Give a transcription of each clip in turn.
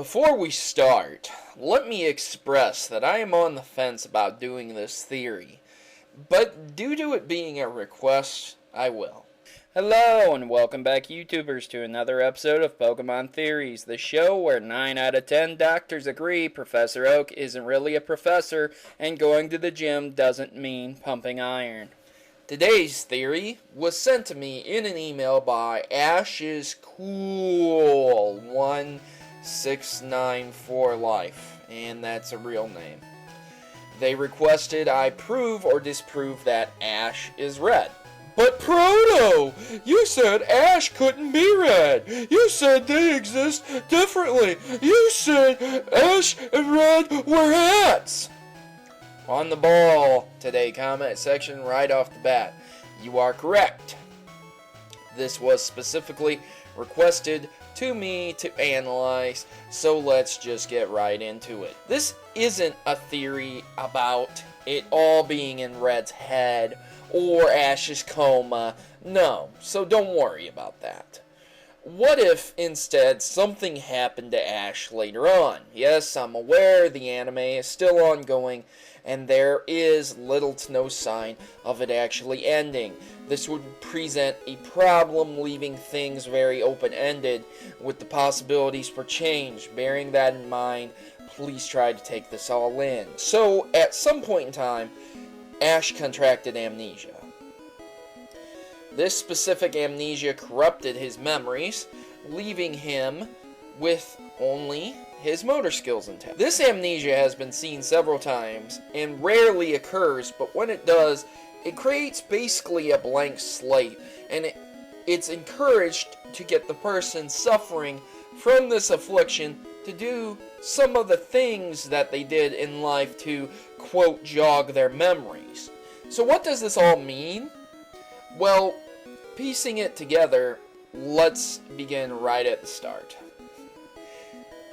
Before we start, let me express that I am on the fence about doing this theory, but due to it being a request, I will. Hello and welcome back YouTubers to another episode of Pokemon Theories, the show where 9 out of 10 doctors agree Professor Oak isn't really a professor and going to the gym doesn't mean pumping iron. Today's theory was sent to me in an email by AshIsCool1694Life, and that's a real name. They requested I prove or disprove that Ash is red. But Proto, you said Ash couldn't be red. You said they exist differently. You said Ash and red were hats. On the ball today, comment section right off the bat. You are correct. This was specifically requested to me to analyze, so let's just get right into it. This isn't a theory about it all being in Red's head or Ash's coma. No, so don't worry about that. What if instead something happened to Ash later on? Yes, I'm aware the anime is still ongoing and there is little to no sign of it actually ending. This would present a problem, leaving things very open-ended with the possibilities for change. Bearing that in mind, please try to take this all in. So, at some point in time, Ash contracted amnesia. This specific amnesia corrupted his memories, leaving him with only his motor skills intact. This amnesia has been seen several times and rarely occurs, but when it does, it creates basically a blank slate, and it's encouraged to get the person suffering from this affliction to do some of the things that they did in life to, quote, jog their memories. So what does this all mean? Well, piecing it together, let's begin right at the start.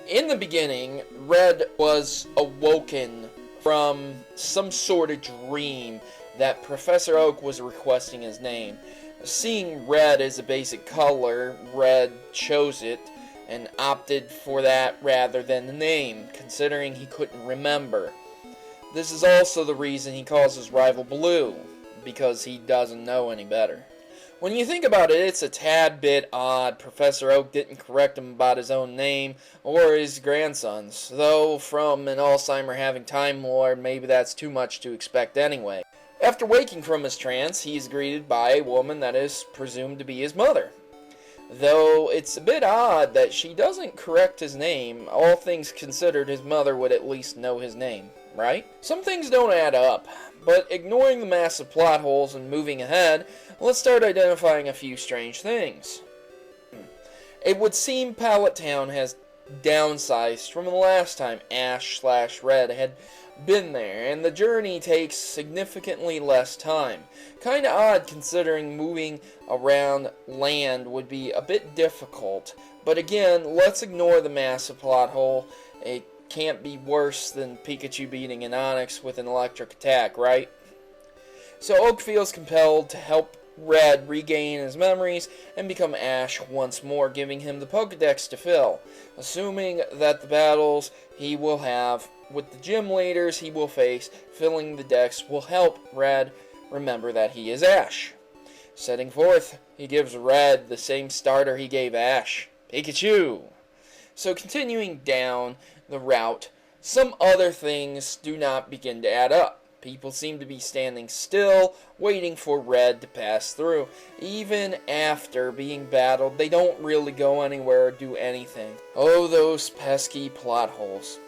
In the beginning, Red was awoken from some sort of dream that Professor Oak was requesting his name. Seeing red as a basic color, Red chose it and opted for that rather than the name, considering he couldn't remember. This is also the reason he calls his rival Blue, because he doesn't know any better. When you think about it, it's a tad bit odd Professor Oak didn't correct him about his own name or his grandson's, though from an Alzheimer having Time Lord, maybe that's too much to expect anyway. After waking from his trance, he is greeted by a woman that is presumed to be his mother. Though it's a bit odd that she doesn't correct his name, all things considered his mother would at least know his name, right? Some things don't add up, but ignoring the massive plot holes and moving ahead, let's start identifying a few strange things. It would seem Pallet Town has downsized from the last time Ash/Red had been there, and the journey takes significantly less time. Kinda odd considering moving around land would be a bit difficult, but again, let's ignore the massive plot hole. It can't be worse than Pikachu beating an Onix with an electric attack, right? So Oak feels compelled to help Red regain his memories and become Ash once more, giving him the Pokedex to fill, assuming that the battles he will have with the gym leaders he will face, filling the dex will help Red remember that he is Ash. Setting forth, he gives Red the same starter he gave Ash, Pikachu. So continuing down the route, some other things do not begin to add up. People seem to be standing still, waiting for Red to pass through. Even after being battled, they don't really go anywhere or do anything. Oh, those pesky plot holes.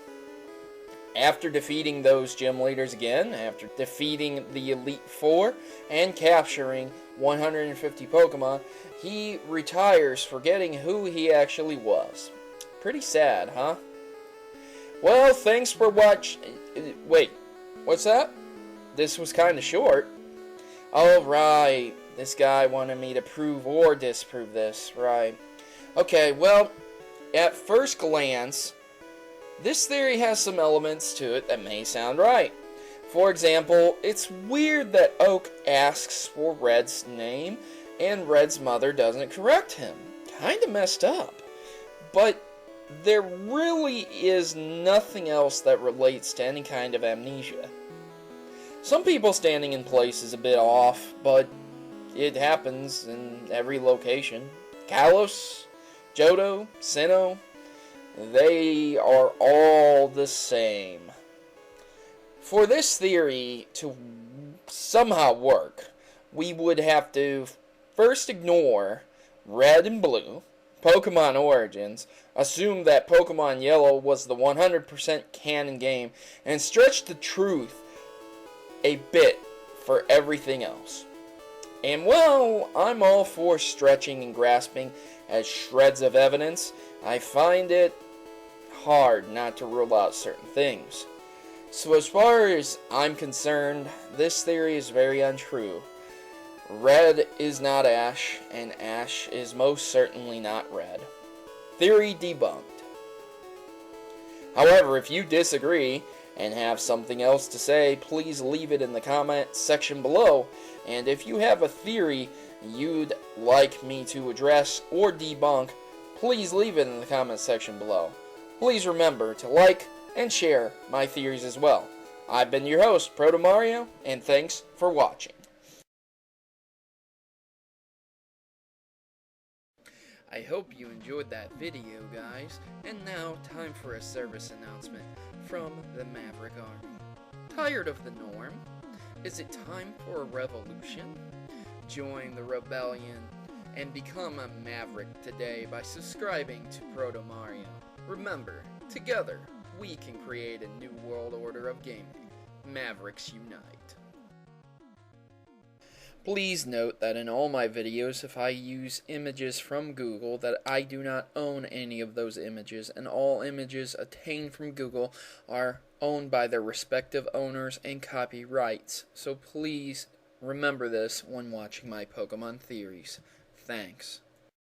After defeating those gym leaders again, after defeating the Elite Four and capturing 150 Pokemon, he retires, forgetting who he actually was. Pretty sad, huh? Well, thanks for watching. Wait, what's that? This was kinda short. Oh, right. This guy wanted me to prove or disprove this, right. Okay, well, at first glance, this theory has some elements to it that may sound right. For example, it's weird that Oak asks for Red's name and Red's mother doesn't correct him. Kinda messed up. But there really is nothing else that relates to any kind of amnesia. Some people standing in place is a bit off, but it happens in every location. Kalos, Johto, Sinnoh, they are all the same. For this theory to somehow work, we would have to first ignore Red and Blue, Pokemon Origins, assume that Pokemon Yellow was the 100% canon game, and stretch the truth a bit for everything else. And while I'm all for stretching and grasping at shreds of evidence, I find it hard not to rule out certain things. So as far as I'm concerned, this theory is very untrue. Red is not Ash, and Ash is most certainly not Red. Theory debunked. However, if you disagree and have something else to say, please leave it in the comment section below. And if you have a theory you'd like me to address or debunk, please leave it in the comment section below. Please remember to like and share my theories as well. I've been your host, Protomario, and thanks for watching. I hope you enjoyed that video, guys, and now time for a service announcement from the Maverick Army. Tired of the norm? Is it time for a revolution? Join the rebellion and become a Maverick today by subscribing to Protomario. Remember, together we can create a new world order of gaming. Mavericks unite. Please note that in all my videos, if I use images from Google, that I do not own any of those images, and all images obtained from Google are owned by their respective owners and copyrights. So please remember this when watching my Pokemon theories. Thanks.